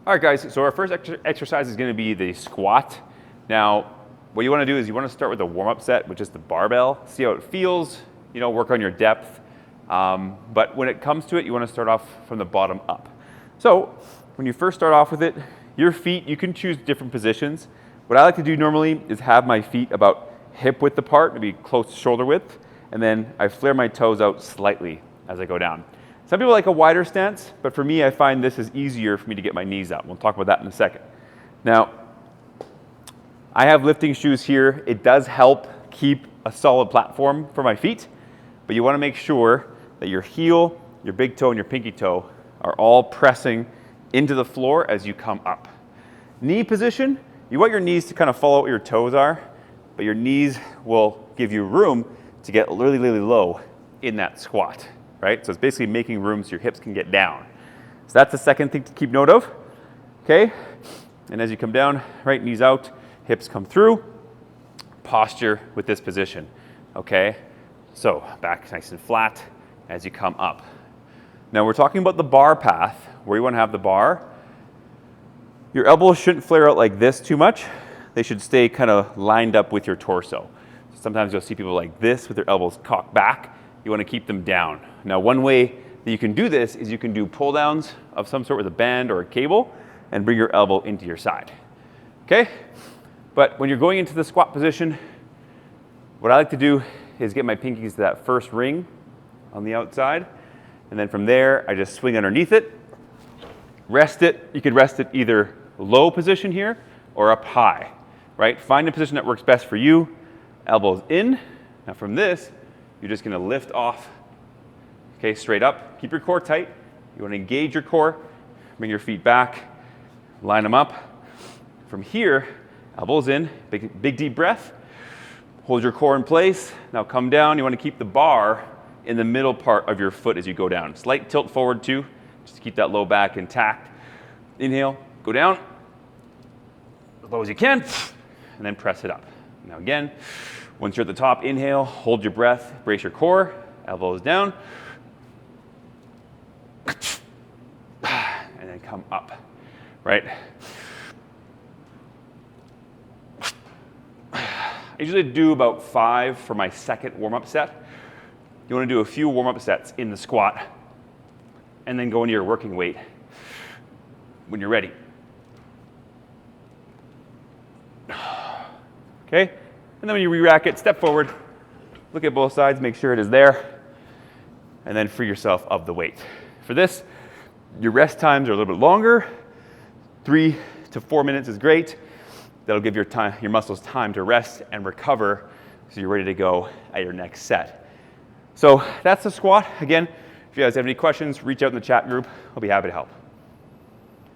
All right, guys, so our first exercise is going to be the squat. Now, what you want to do is you want to start with a warm-up set, which is the barbell. See how it feels, work on your depth. But when it comes to it, you want to start off from the bottom up. So when you first start off with it, your feet, you can choose different positions. What I like to do normally is have my feet about hip width apart, maybe close to shoulder width, and then I flare my toes out slightly as I go down. Some people like a wider stance, but for me, I find this is easier for me to get my knees up. We'll talk about that in a second. Now, I have lifting shoes here. It does help keep a solid platform for my feet, but you want to make sure that your heel, your big toe, and your pinky toe are all pressing into the floor as you come up. Knee position, you want your knees to kind of follow what your toes are, but your knees will give you room to get really, really low in that squat. Right? So it's basically making room so your hips can get down. So that's the second thing to keep note of. Okay? And as you come down, right, knees out, hips come through, posture with this position. Okay? So back nice and flat as you come up. Now we're talking about the bar path, where you want to have the bar. Your elbows shouldn't flare out like this too much. They should stay kind of lined up with your torso. Sometimes you'll see people like this with their elbows cocked back. You want to keep them down. Now, one way that you can do this is you can do pull downs of some sort with a band or a cable and bring your elbow into your side. Okay? But when you're going into the squat position, what I like to do is get my pinkies to that first ring on the outside. And then from there, I just swing underneath it, rest it. You could rest it either low position here or up high, right? Find a position that works best for you. Elbows in. Now from this, you're just going to lift off, okay, straight up. Keep your core tight. You want to engage your core. Bring your feet back. Line them up. From here, elbows in. Big deep breath. Hold your core in place. Now come down. You want to keep the bar in the middle part of your foot as you go down. Slight tilt forward too, just to keep that low back intact. Inhale, go down as low as you can, and then press it up. Now again, once you're at the top, inhale, hold your breath, brace your core, elbows down, and then come up, right? I usually do about 5 for my second warm-up set. You want to do a few warm-up sets in the squat, and then go into your working weight when you're ready. Okay? And then when you re-rack it, step forward, look at both sides, make sure it is there, and then free yourself of the weight. For this, your rest times are a little bit longer. 3 to 4 minutes is great. That'll give your muscles time to rest and recover so you're ready to go at your next set. So that's the squat. Again, if you guys have any questions, reach out in the chat group. I'll be happy to help.